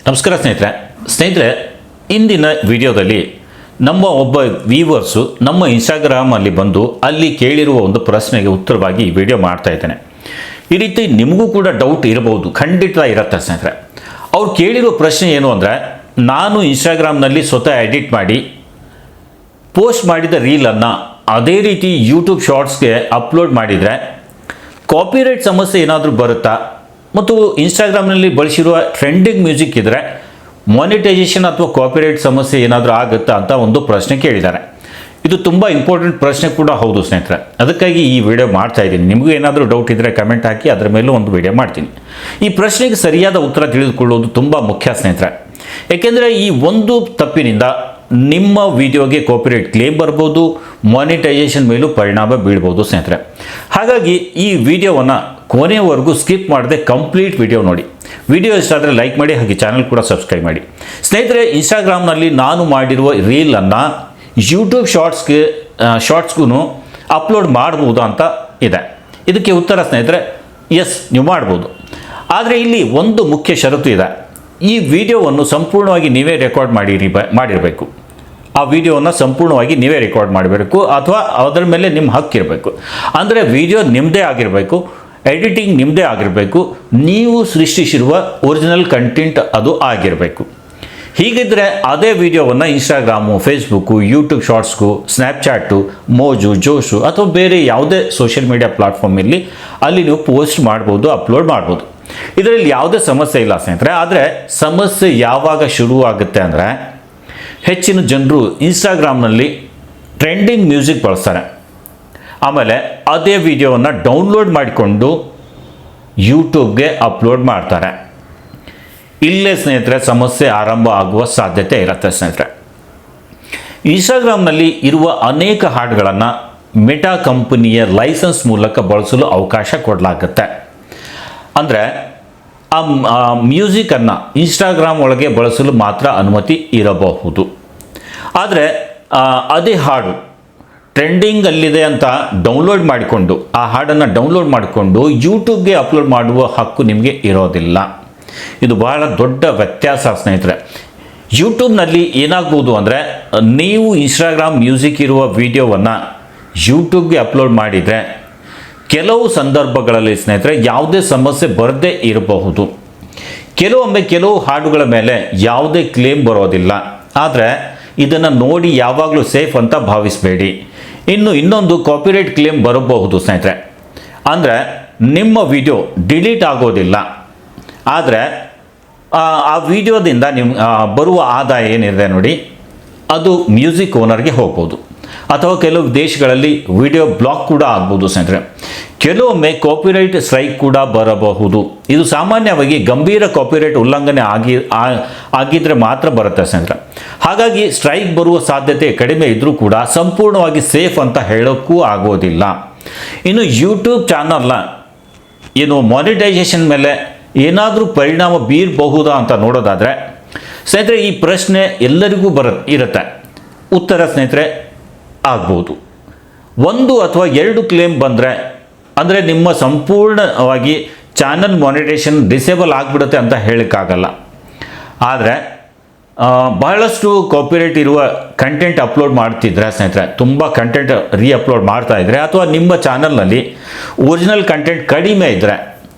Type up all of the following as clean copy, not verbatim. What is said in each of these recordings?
ನಮಸ್ಕಾರ ಸ್ನೇಹಿತರೆ ಇಂದಿನ ವಿಡಿಯೋದಲ್ಲಿ ನಮ್ಮ ಒಬ್ಬ ವ್ಯೂವರ್ಸು ನಮ್ಮ ಇನ್ಸ್ಟಾಗ್ರಾಮಲ್ಲಿ ಬಂದು ಅಲ್ಲಿ ಕೇಳಿರುವ ಒಂದು ಪ್ರಶ್ನೆಗೆ ಉತ್ತರವಾಗಿ ಈ ವಿಡಿಯೋ ಮಾಡ್ತಾ ಇದ್ದೇನೆ. ಈ ರೀತಿ ನಿಮಗೂ ಕೂಡ ಡೌಟ್ ಇರಬಹುದು, ಖಂಡಿತ ಇರುತ್ತೆ ಸ್ನೇಹಿತರೆ. ಅವ್ರು ಕೇಳಿರುವ ಪ್ರಶ್ನೆ ಏನು ಅಂದರೆ, ನಾನು ಇನ್ಸ್ಟಾಗ್ರಾಮ್ನಲ್ಲಿ ಸ್ವತಃ ಎಡಿಟ್ ಮಾಡಿ ಪೋಸ್ಟ್ ಮಾಡಿದ ರೀಲನ್ನು ಅದೇ ರೀತಿ ಯೂಟ್ಯೂಬ್ ಶಾರ್ಟ್ಸ್ಗೆ ಅಪ್ಲೋಡ್ ಮಾಡಿದರೆ ಕಾಪಿರೈಟ್ ಸಮಸ್ಯೆ ಏನಾದರೂ ಬರುತ್ತಾ, ಮತ್ತು ಇನ್ಸ್ಟಾಗ್ರಾಮ್ನಲ್ಲಿ ಬಳಸಿರುವ ಟ್ರೆಂಡಿಂಗ್ ಮ್ಯೂಸಿಕ್ ಇದ್ದರೆ ಮಾನಿಟೈಸೇಷನ್ ಅಥವಾ ಕಾಪಿರೈಟ್ ಸಮಸ್ಯೆ ಏನಾದರೂ ಆಗುತ್ತಾ ಅಂತ ಒಂದು ಪ್ರಶ್ನೆ ಕೇಳಿದ್ದಾರೆ. ಇದು ತುಂಬ ಇಂಪಾರ್ಟೆಂಟ್ ಪ್ರಶ್ನೆ ಕೂಡ ಹೌದು ಸ್ನೇಹಿತರೆ. ಅದಕ್ಕಾಗಿ ಈ ವಿಡಿಯೋ ಮಾಡ್ತಾ ಇದ್ದೀನಿ. ನಿಮಗೂ ಏನಾದರೂ ಡೌಟ್ ಇದ್ದರೆ ಕಮೆಂಟ್ ಹಾಕಿ, ಅದರ ಮೇಲೂ ಒಂದು ವಿಡಿಯೋ ಮಾಡ್ತೀನಿ. ಈ ಪ್ರಶ್ನೆಗೆ ಸರಿಯಾದ ಉತ್ತರ ತಿಳಿದುಕೊಳ್ಳೋದು ತುಂಬ ಮುಖ್ಯ ಸ್ನೇಹಿತರೆ. ಏಕೆಂದರೆ ಈ ಒಂದು ತಪ್ಪಿನಿಂದ ನಿಮ್ಮ ವಿಡಿಯೋಗೆ ಕಾಪಿರೈಟ್ ಕ್ಲೇಮ್ ಬರ್ಬೋದು, ಮಾನಿಟೈಸೇಷನ್ ಮೇಲೂ ಪರಿಣಾಮ ಬೀಳ್ಬೋದು ಸ್ನೇಹಿತರೆ. ಹಾಗಾಗಿ ಈ ವಿಡಿಯೋವನ್ನು ಕೊನೆಯವರೆಗೂ ಸ್ಕಿಪ್ ಮಾಡದೆ ಕಂಪ್ಲೀಟ್ ವಿಡಿಯೋ ನೋಡಿ. ವಿಡಿಯೋ ಇಷ್ಟ ಆದರೆ ಲೈಕ್ ಮಾಡಿ, ಹಾಗೆ ಚಾನಲ್ ಕೂಡ ಸಬ್ಸ್ಕ್ರೈಬ್ ಮಾಡಿ. ಸ್ನೇಹಿತರೆ, ಇನ್ಸ್ಟಾಗ್ರಾಮ್ನಲ್ಲಿ ನಾನು ಮಾಡಿರುವ ರೀಲನ್ನು ಯೂಟ್ಯೂಬ್ ಶಾರ್ಟ್ಸ್ಗೂ ಅಪ್ಲೋಡ್ ಮಾಡ್ಬೋದು ಅಂತ ಇದೆ. ಇದಕ್ಕೆ ಉತ್ತರ ಸ್ನೇಹಿತರೆ, ಎಸ್, ನೀವು ಮಾಡ್ಬೋದು. ಆದರೆ ಇಲ್ಲಿ ಒಂದು ಮುಖ್ಯ ಷರತ್ತು ಇದೆ. ಈ ವಿಡಿಯೋವನ್ನು ಸಂಪೂರ್ಣವಾಗಿ ನೀವೇ ರೆಕಾರ್ಡ್ ಮಾಡಿರಬೇಕು. ಆ ವಿಡಿಯೋವನ್ನು ಸಂಪೂರ್ಣವಾಗಿ ನೀವೇ ರೆಕಾರ್ಡ್ ಮಾಡಬೇಕು, ಅಥವಾ ಅದರ ಮೇಲೆ ನಿಮ್ಮ ಹಕ್ಕಿರಬೇಕು. ಅಂದರೆ ವಿಡಿಯೋ ನಿಮ್ಮದೇ ಆಗಿರಬೇಕು, ಎಡಿಟಿಂಗ್ ನಿಮ್ಮದೇ ಆಗಿರಬೇಕು, ನೀವು ಸೃಷ್ಟಿಸಿರುವ ಒರಿಜಿನಲ್ ಕಂಟೆಂಟ್ ಅದು ಆಗಿರಬೇಕು. ಹೀಗಿದ್ದರೆ ಅದೇ ವಿಡಿಯೋವನ್ನು ಇನ್ಸ್ಟಾಗ್ರಾಮು, ಫೇಸ್ಬುಕ್ಕು, ಯೂಟ್ಯೂಬ್ ಶಾರ್ಟ್ಸ್ಗೂ, ಸ್ನ್ಯಾಪ್ಚಾಟು, ಮೋಜು, ಜೋಶು ಅಥವಾ ಬೇರೆ ಯಾವುದೇ ಸೋಷಿಯಲ್ ಮೀಡಿಯಾ ಪ್ಲಾಟ್ಫಾರ್ಮಲ್ಲಿ ಅಲ್ಲಿ ನೀವು ಪೋಸ್ಟ್ ಮಾಡ್ಬೋದು, ಅಪ್ಲೋಡ್ ಮಾಡ್ಬೋದು. ಇದರಲ್ಲಿ ಯಾವುದೇ ಸಮಸ್ಯೆ ಇಲ್ಲ ಸ್ನೇಹಿತರೆ. ಆದರೆ ಸಮಸ್ಯೆ ಯಾವಾಗ ಶುರುವಾಗುತ್ತೆ ಅಂದರೆ, ಹೆಚ್ಚಿನ ಜನರು ಇನ್ಸ್ಟಾಗ್ರಾಮ್ನಲ್ಲಿ ಟ್ರೆಂಡಿಂಗ್ ಮ್ಯೂಸಿಕ್ ಬಳಸ್ತಾರೆ. ಆಮೇಲೆ ಅದೇ ವಿಡಿಯೋವನ್ನು ಡೌನ್ಲೋಡ್ ಮಾಡಿಕೊಂಡು ಯೂಟ್ಯೂಬ್ಗೆ ಅಪ್ಲೋಡ್ ಮಾಡ್ತಾರೆ. ಇಲ್ಲೇ ಸ್ನೇಹಿತರೆ ಸಮಸ್ಯೆ ಆರಂಭ ಆಗುವ ಸಾಧ್ಯತೆ ಇರುತ್ತೆ ಸ್ನೇಹಿತರೆ. ಇನ್ಸ್ಟಾಗ್ರಾಮ್ನಲ್ಲಿ ಇರುವ ಅನೇಕ ಹಾಡುಗಳನ್ನು ಮೆಟಾ ಕಂಪನಿಯ ಲೈಸೆನ್ಸ್ ಮೂಲಕ ಬಳಸಲು ಅವಕಾಶ ಕೊಡಲಾಗುತ್ತೆ. ಅಂದರೆ ಆ ಮ್ಯೂಸಿಕನ್ನು ಇನ್ಸ್ಟಾಗ್ರಾಮ್ ಒಳಗೆ ಬಳಸಲು ಮಾತ್ರ ಅನುಮತಿ ಇರಬಹುದು. ಆದರೆ ಅದೇ ಹಾಡು ಟ್ರೆಂಡಿಂಗಲ್ಲಿದೆ ಅಂತ ಡೌನ್ಲೋಡ್ ಮಾಡಿಕೊಂಡು, ಆ ಹಾಡನ್ನು ಡೌನ್ಲೋಡ್ ಮಾಡಿಕೊಂಡು ಯೂಟ್ಯೂಬ್ಗೆ ಅಪ್ಲೋಡ್ ಮಾಡುವ ಹಕ್ಕು ನಿಮಗೆ ಇರೋದಿಲ್ಲ. ಇದು ಬಹಳ ದೊಡ್ಡ ವ್ಯತ್ಯಾಸ ಸ್ನೇಹಿತರೆ. ಯೂಟ್ಯೂಬ್ನಲ್ಲಿ ಏನಾಗ್ಬೋದು ಅಂದರೆ, ನೀವು ಇನ್ಸ್ಟಾಗ್ರಾಮ್ ಮ್ಯೂಸಿಕ್ ಇರುವ ವಿಡಿಯೋವನ್ನು ಯೂಟ್ಯೂಬ್ಗೆ ಅಪ್ಲೋಡ್ ಮಾಡಿದರೆ ಕೆಲವು ಸಂದರ್ಭಗಳಲ್ಲಿ ಸ್ನೇಹಿತರೆ ಯಾವುದೇ ಸಮಸ್ಯೆ ಬರದೇ ಇರಬಹುದು. ಕೆಲವೊಮ್ಮೆ ಕೆಲವು ಹಾಡುಗಳ ಮೇಲೆ ಯಾವುದೇ ಕ್ಲೇಮ್ ಬರೋದಿಲ್ಲ. ಆದರೆ ಇದನ್ನು ನೋಡಿ ಯಾವಾಗಲೂ ಸೇಫ್ ಅಂತ ಭಾವಿಸಬೇಡಿ. ಇನ್ನೊಂದು ಕಾಪಿರೈಟ್ ಕ್ಲೇಮ್ ಬರಬಹುದು ಸ್ನೇಹಿತರೆ. ಅಂದರೆ ನಿಮ್ಮ ವಿಡಿಯೋ ಡಿಲೀಟ್ ಆಗೋದಿಲ್ಲ, ಆದರೆ ಆ ವಿಡಿಯೋದಿಂದ ಬರುವ ಆದಾಯ ಏನಿದೆ ನೋಡಿ, ಅದು ಮ್ಯೂಸಿಕ್ ಓನರ್ಗೆ ಹೋಗ್ಬೋದು. ಅಥವಾ ಕೆಲವು ದೇಶಗಳಲ್ಲಿ ವಿಡಿಯೋ ಬ್ಲಾಕ್ ಕೂಡ ಆಗ್ಬೋದು ಸ್ನೇಹಿತರೆ. ಕೆಲವೊಮ್ಮೆ ಕಾಪಿರೈಟ್ ಸ್ಟ್ರೈಕ್ ಕೂಡ ಬರಬಹುದು. ಇದು ಸಾಮಾನ್ಯವಾಗಿ ಗಂಭೀರ ಕಾಪಿರೈಟ್ ಉಲ್ಲಂಘನೆ ಆಗಿದ್ರೆ ಮಾತ್ರ ಬರುತ್ತೆ ಸ್ನೇಹಿತರೆ. ಹಾಗಾಗಿ ಸ್ಟ್ರೈಕ್ ಬರುವ ಸಾಧ್ಯತೆ ಕಡಿಮೆ ಇದ್ದರೂ ಕೂಡ ಸಂಪೂರ್ಣವಾಗಿ ಸೇಫ್ ಅಂತ ಹೇಳೋಕ್ಕೂ ಆಗೋದಿಲ್ಲ. ಇನ್ನು ಯೂಟ್ಯೂಬ್ ಚಾನಲ್ನ ಮಾನಿಟೈಸೇಷನ್ ಮೇಲೆ ಏನಾದರೂ ಪರಿಣಾಮ ಬೀರಬಹುದಾ ಅಂತ ನೋಡೋದಾದರೆ ಸ್ನೇಹಿತರೆ, ಈ ಪ್ರಶ್ನೆ ಎಲ್ಲರಿಗೂ ಇರುತ್ತೆ. ಉತ್ತರ ಸ್ನೇಹಿತರೆ, ಆಗ್ಬೋದು. 1 ಅಥವಾ 2 ಕ್ಲೇಮ್ ಬಂದರೆ, ಅಂದರೆ ನಿಮ್ಮ ಸಂಪೂರ್ಣವಾಗಿ ಚಾನಲ್ ಮಾನಿಟೈಸೇಷನ್ ಡಿಸೇಬಲ್ ಆಗಿಬಿಡುತ್ತೆ ಅಂತ ಹೇಳೋಕ್ಕಾಗಲ್ಲ. ಆದರೆ ಬಹಳಷ್ಟು ಕಾಪಿರೈಟ್ ಇರುವ ಕಂಟೆಂಟ್ ಅಪ್ಲೋಡ್ ಮಾಡ್ತಿದ್ರೆ ಸ್ನೇಹಿತರೆ, ತುಂಬ ಕಂಟೆಂಟ್ ಅಪ್ಲೋಡ್ ಮಾಡ್ತಾ ಇದ್ದರೆ, ಅಥವಾ ನಿಮ್ಮ ಚಾನಲ್ನಲ್ಲಿ ಒರಿಜಿನಲ್ ಕಂಟೆಂಟ್ ಕಡಿಮೆ ಇದ್ದರೆ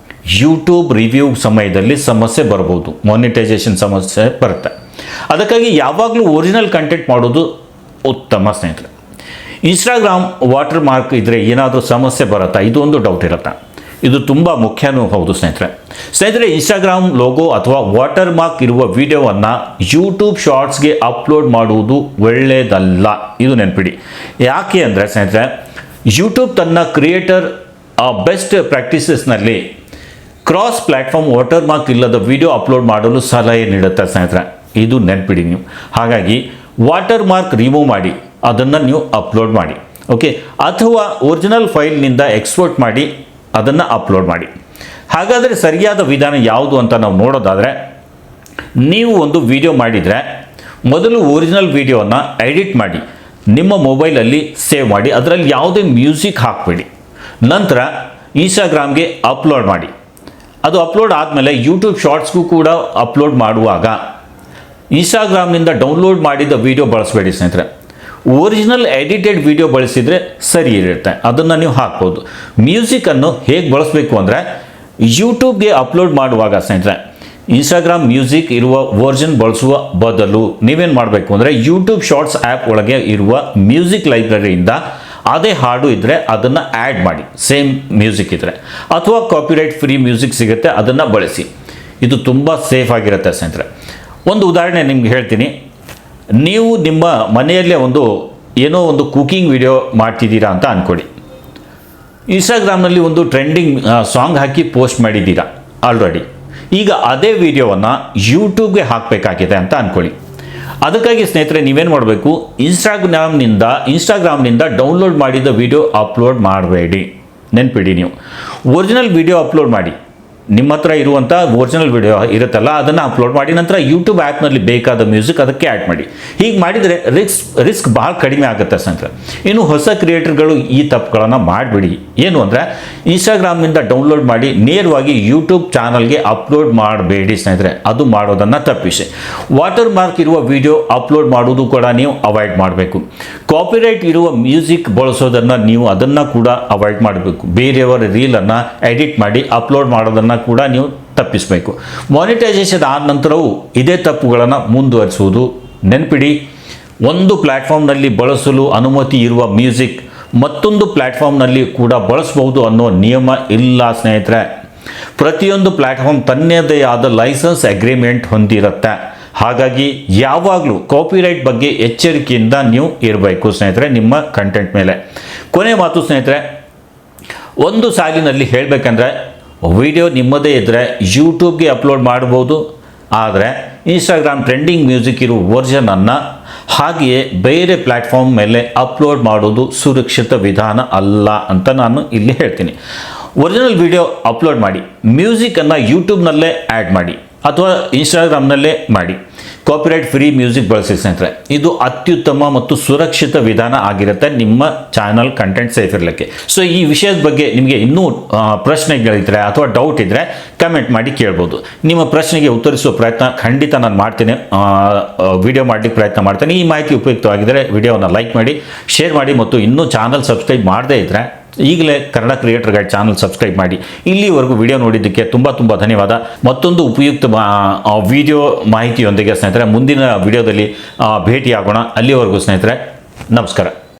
ಯೂಟ್ಯೂಬ್ ರಿವ್ಯೂ ಸಮಯದಲ್ಲಿ ಸಮಸ್ಯೆ ಬರ್ಬೋದು, ಮಾನಿಟೈಸೇಷನ್ ಸಮಸ್ಯೆ ಬರುತ್ತೆ. ಅದಕ್ಕಾಗಿ ಯಾವಾಗಲೂ ಒರಿಜಿನಲ್ ಕಂಟೆಂಟ್ ಮಾಡೋದು ಉತ್ತಮ ಸ್ನೇಹಿತರೆ. ಇನ್ಸ್ಟಾಗ್ರಾಮ್ ವಾಟರ್ ಮಾರ್ಕ್ ಇದ್ದರೆ ಏನಾದರೂ ಸಮಸ್ಯೆ ಬರುತ್ತಾ, ಇದೊಂದು ಡೌಟ್ ಇರುತ್ತೆ. ಇದು ತುಂಬ ಮುಖ್ಯನೂ ಹೌದು ಸ್ನೇಹಿತರೆ. ಇನ್ಸ್ಟಾಗ್ರಾಮ್ ಲೋಗೋ ಅಥವಾ ವಾಟರ್ ಮಾರ್ಕ್ ಇರುವ ವಿಡಿಯೋವನ್ನು ಯೂಟ್ಯೂಬ್ ಶಾರ್ಟ್ಸ್ಗೆ ಅಪ್ಲೋಡ್ ಮಾಡುವುದು ಒಳ್ಳೆಯದಲ್ಲ. ಇದು ನೆನಪಿಡಿ. ಯಾಕೆ ಅಂದರೆ ಸ್ನೇಹಿತರೆ, ಯೂಟ್ಯೂಬ್ ತನ್ನ ಕ್ರಿಯೇಟರ್ ಬೆಸ್ಟ್ ಪ್ರಾಕ್ಟೀಸಸ್ನಲ್ಲಿ ಕ್ರಾಸ್ ಪ್ಲ್ಯಾಟ್ಫಾರ್ಮ್ ವಾಟರ್ ಮಾರ್ಕ್ ಇಲ್ಲದ ವಿಡಿಯೋ ಅಪ್ಲೋಡ್ ಮಾಡಲು ಸಲಹೆ ನೀಡುತ್ತೆ ಸ್ನೇಹಿತರೆ. ಇದು ನೆನಪಿಡಿ ನೀವು. ಹಾಗಾಗಿ ವಾಟರ್ ಮಾರ್ಕ್ ರಿಮೂವ್ ಮಾಡಿ ಅದನ್ನು ನೀವು ಅಪ್ಲೋಡ್ ಮಾಡಿ, ಓಕೆ. ಅಥವಾ ಒರಿಜಿನಲ್ ಫೈಲ್ನಿಂದ ಎಕ್ಸ್ಪೋರ್ಟ್ ಮಾಡಿ ಅದನ್ನು ಅಪ್ಲೋಡ್ ಮಾಡಿ. ಹಾಗಾದರೆ ಸರಿಯಾದ ವಿಧಾನ ಯಾವುದು ಅಂತ ನಾವು ನೋಡೋದಾದರೆ, ನೀವು ಒಂದು ವಿಡಿಯೋ ಮಾಡಿದರೆ ಮೊದಲು ಒರಿಜಿನಲ್ ವಿಡಿಯೋನ ಎಡಿಟ್ ಮಾಡಿ ನಿಮ್ಮ ಮೊಬೈಲಲ್ಲಿ ಸೇವ್ ಮಾಡಿ, ಅದರಲ್ಲಿ ಯಾವುದೇ ಮ್ಯೂಸಿಕ್ ಹಾಕಬೇಡಿ. ನಂತರ ಇನ್ಸ್ಟಾಗ್ರಾಮ್ಗೆ ಅಪ್ಲೋಡ್ ಮಾಡಿ. ಅದು ಅಪ್ಲೋಡ್ ಆದಮೇಲೆ ಯೂಟ್ಯೂಬ್ ಶಾರ್ಟ್ಸ್ಗೂ ಕೂಡ ಅಪ್ಲೋಡ್ ಮಾಡುವಾಗ ಇನ್ಸ್ಟಾಗ್ರಾಮ್ನಿಂದ ಡೌನ್ಲೋಡ್ ಮಾಡಿದ ವಿಡಿಯೋ ಬಳಸಬೇಡಿ ಸ್ನೇಹಿತರೆ. ಒರಿಜಿನಲ್ ಎಡಿಟೆಡ್ ವಿಡಿಯೋ ಬಳಸಿದರೆ ಸರಿ ಇರುತ್ತೆ, ಅದನ್ನು ನೀವು ಹಾಕ್ಬೋದು. ಮ್ಯೂಸಿಕನ್ನು ಹೇಗೆ ಬಳಸಬೇಕು ಅಂದರೆ ಯೂಟ್ಯೂಬ್ಗೆ ಅಪ್ಲೋಡ್ ಮಾಡುವಾಗ ಸ್ನೇಹಿತರೆ ಇನ್ಸ್ಟಾಗ್ರಾಮ್ ಮ್ಯೂಸಿಕ್ ಇರುವ ವರ್ಜನ್ ಬಳಸುವ ಬದಲು ನೀವೇನು ಮಾಡಬೇಕು ಅಂದರೆ ಯೂಟ್ಯೂಬ್ ಶಾರ್ಟ್ಸ್ ಆ್ಯಪ್ ಒಳಗೆ ಇರುವ ಮ್ಯೂಸಿಕ್ ಲೈಬ್ರರಿಯಿಂದ ಅದೇ ಹಾಡು ಇದ್ದರೆ ಅದನ್ನು ಆ್ಯಡ್ ಮಾಡಿ, ಸೇಮ್ ಮ್ಯೂಸಿಕ್ ಇದ್ದರೆ, ಅಥವಾ ಕಾಪಿರೈಟ್ ಫ್ರೀ ಮ್ಯೂಸಿಕ್ ಸಿಗುತ್ತೆ ಅದನ್ನು ಬಳಸಿ. ಇದು ತುಂಬ ಸೇಫ್ ಆಗಿರುತ್ತೆ ಸ್ನೇಹಿತರೆ. ಒಂದು ಉದಾಹರಣೆ ನಿಮ್ಗೆ ಹೇಳ್ತೀನಿ. ನೀವು ನಿಮ್ಮ ಮನೆಯಲ್ಲೇ ಏನೋ ಒಂದು ಕುಕಿಂಗ್ ವಿಡಿಯೋ ಮಾಡ್ತಿದ್ದೀರಾ ಅಂತ ಅಂದ್ಕೊಳ್ಳಿ. ಇನ್ಸ್ಟಾಗ್ರಾಮ್ನಲ್ಲಿ ಒಂದು ಟ್ರೆಂಡಿಂಗ್ ಸಾಂಗ್ ಹಾಕಿ ಪೋಸ್ಟ್ ಮಾಡಿದ್ದೀರಾ ಆಲ್ರೆಡಿ. ಈಗ ಅದೇ ವಿಡಿಯೋವನ್ನು ಯೂಟ್ಯೂಬ್ಗೆ ಹಾಕಬೇಕಾಗಿದೆ ಅಂತ ಅಂದ್ಕೊಳ್ಳಿ. ಅದಕ್ಕಾಗಿ ಸ್ನೇಹಿತರೆ ನೀವೇನು ಮಾಡಬೇಕು, ಇನ್ಸ್ಟಾಗ್ರಾಮ್ನಿಂದ ಡೌನ್ಲೋಡ್ ಮಾಡಿದ ವಿಡಿಯೋ ಅಪ್ಲೋಡ್ ಮಾಡಬೇಡಿ. ನೆನ್ಪಿಡಿ, ನೀವು ಒರಿಜಿನಲ್ ವಿಡಿಯೋ ಅಪ್ಲೋಡ್ ಮಾಡಿ. ನಿಮ್ಮ ಹತ್ರ ಇರುವಂಥ ಒರಿಜಿನಲ್ ವಿಡಿಯೋ ಇರುತ್ತಲ್ಲ ಅದನ್ನು ಅಪ್ಲೋಡ್ ಮಾಡಿ, ನಂತರ ಯೂಟ್ಯೂಬ್ ಆ್ಯಪ್ನಲ್ಲಿ ಬೇಕಾದ ಮ್ಯೂಸಿಕ್ ಅದಕ್ಕೆ ಆ್ಯಡ್ ಮಾಡಿ. ಹೀಗೆ ಮಾಡಿದರೆ ರಿಸ್ಕ್ ಭಾಳ ಕಡಿಮೆ ಆಗುತ್ತೆ ಸ್ನೇಹಿತರೆ. ಇನ್ನು ಹೊಸ ಕ್ರಿಯೇಟರ್ಗಳು ಈ ತಪ್ಪುಗಳನ್ನು ಮಾಡಿಬಿಡಿ. ಏನು ಅಂದರೆ ಇನ್ಸ್ಟಾಗ್ರಾಮ್ನಿಂದ ಡೌನ್ಲೋಡ್ ಮಾಡಿ ನೇರವಾಗಿ ಯೂಟ್ಯೂಬ್ ಚಾನಲ್ಗೆ ಅಪ್ಲೋಡ್ ಮಾಡಬೇಡಿ ಸ್ನೇಹಿತರೆ, ಅದು ಮಾಡೋದನ್ನು ತಪ್ಪಿಸಿ. ವಾಟರ್ ಮಾರ್ಕ್ ಇರುವ ವಿಡಿಯೋ ಅಪ್ಲೋಡ್ ಮಾಡೋದು ಕೂಡ ನೀವು ಅವಾಯ್ಡ್ ಮಾಡಬೇಕು. ಕಾಪಿರೈಟ್ ಇರುವ ಮ್ಯೂಸಿಕ್ ಬಳಸೋದನ್ನು ನೀವು ಅದನ್ನು ಕೂಡ ಅವಾಯ್ಡ್ ಮಾಡಬೇಕು. ಬೇರೆಯವರ ರೀಲನ್ನು ಎಡಿಟ್ ಮಾಡಿ ಅಪ್ಲೋಡ್ ಮಾಡೋದನ್ನು ಕೂಡ ನೀವು ತಪ್ಪಿಸಬೇಕು. ಮಾನಿಟೈಸೇಷನ್ ಆದ ನಂತರವೂ ಇದೇ ತಪ್ಪುಗಳನ್ನು ಮುಂದುವರಿಸುವುದು. ನೆನಪಿಡಿ, ಒಂದು ಪ್ಲ್ಯಾಟ್ಫಾರ್ಮ್ನಲ್ಲಿ ಬಳಸಲು ಅನುಮತಿ ಇರುವ ಮ್ಯೂಸಿಕ್ ಮತ್ತೊಂದು ಪ್ಲ್ಯಾಟ್ಫಾರ್ಮ್ನಲ್ಲಿ ಕೂಡ ಬಳಸಬಹುದು ಅನ್ನೋ ನಿಯಮ ಇಲ್ಲ ಸ್ನೇಹಿತರೆ. ಪ್ರತಿಯೊಂದು ಪ್ಲ್ಯಾಟ್ಫಾರ್ಮ್ ತನ್ನದೇ ಆದ ಲೈಸೆನ್ಸ್ ಅಗ್ರಿಮೆಂಟ್ ಹೊಂದಿರುತ್ತೆ. ಹಾಗಾಗಿ ಯಾವಾಗಲೂ ಕಾಪಿರೈಟ್ ಬಗ್ಗೆ ಎಚ್ಚರಿಕೆಯಿಂದ ನೀವು ಇರಬೇಕು ಸ್ನೇಹಿತರೆ ನಿಮ್ಮ ಕಂಟೆಂಟ್ ಮೇಲೆ. ಕೊನೆ ಮಾತು ಸ್ನೇಹಿತರೆ, ಒಂದು ಸಾಲಿನಲ್ಲಿ ಹೇಳಬೇಕಂದ್ರೆ ವಿಡಿಯೋ ನಿಮ್ಮದೇ ಇದ್ದರೆ ಯೂಟ್ಯೂಬ್ಗೆ ಅಪ್ಲೋಡ್ ಮಾಡ್ಬೋದು, ಆದರೆ ಇನ್ಸ್ಟಾಗ್ರಾಮ್ ಟ್ರೆಂಡಿಂಗ್ ಮ್ಯೂಸಿಕ್ ಇರೋ ವರ್ಷನನ್ನು ಹಾಗೆಯೇ ಬೇರೆ ಪ್ಲ್ಯಾಟ್ಫಾರ್ಮ್ ಮೇಲೆ ಅಪ್ಲೋಡ್ ಮಾಡೋದು ಸುರಕ್ಷಿತ ವಿಧಾನ ಅಲ್ಲ ಅಂತ ನಾನು ಇಲ್ಲಿ ಹೇಳ್ತೀನಿ. ಒರಿಜಿನಲ್ ವಿಡಿಯೋ ಅಪ್ಲೋಡ್ ಮಾಡಿ, ಮ್ಯೂಸಿಕನ್ನು ಯೂಟ್ಯೂಬ್ನಲ್ಲೇ ಆ್ಯಡ್ ಮಾಡಿ ಅಥವಾ ಇನ್ಸ್ಟಾಗ್ರಾಮ್ನಲ್ಲೇ ಮಾಡಿ. ಕಾಪಿರೈಟ್ ಫ್ರೀ ಮ್ಯೂಸಿಕ್ ಬಳಸಿ ಸ್ನೇಹಿತರೆ. ಇದು ಅತ್ಯುತ್ತಮ ಮತ್ತು ಸುರಕ್ಷಿತ ವಿಧಾನ ಆಗಿರುತ್ತೆ ನಿಮ್ಮ ಚಾನಲ್ ಕಂಟೆಂಟ್ ಸೇಫ್ ಇರಲಿಕ್ಕೆ. ಸೊ ಈ ವಿಷಯದ ಬಗ್ಗೆ ನಿಮಗೆ ಇನ್ನೂ ಪ್ರಶ್ನೆಗಳಿದ್ದರೆ ಅಥವಾ ಡೌಟ್ ಇದ್ದರೆ ಕಮೆಂಟ್ ಮಾಡಿ ಕೇಳ್ಬೋದು. ನಿಮ್ಮ ಪ್ರಶ್ನೆಗೆ ಉತ್ತರಿಸುವ ಪ್ರಯತ್ನ ಖಂಡಿತ ನಾನು ಮಾಡ್ತೀನಿ, ವಿಡಿಯೋ ಮಾಡಲಿಕ್ಕೆ ಪ್ರಯತ್ನ ಮಾಡ್ತೀನಿ. ಈ ಮಾಹಿತಿ ಉಪಯುಕ್ತವಾಗಿದ್ದರೆ ವಿಡಿಯೋವನ್ನು ಲೈಕ್ ಮಾಡಿ, ಶೇರ್ ಮಾಡಿ ಮತ್ತು ಇನ್ನೂ ಚಾನಲ್ ಸಬ್ಸ್ಕ್ರೈಬ್ ಮಾಡದೇ ಇದ್ದರೆ ಈಗಲೇ Kannada creator guide channel subscribe ಮಾಡಿ. ಇಲ್ಲಿವರೆಗೂ ವಿಡಿಯೋ ನೋಡಿದ್ದಕ್ಕೆ ತುಂಬ ಧನ್ಯವಾದ. ಮತ್ತೊಂದು ಉಪಯುಕ್ತ ವಿಡಿಯೋ ಮಾಹಿತಿಯೊಂದಿಗೆ ಸ್ನೇಹಿತರೆ ಮುಂದಿನ ವಿಡಿಯೋದಲ್ಲಿ ಭೇಟಿಯಾಗೋಣ. ಅಲ್ಲಿವರೆಗೂ ಸ್ನೇಹಿತರೆ ನಮಸ್ಕಾರ.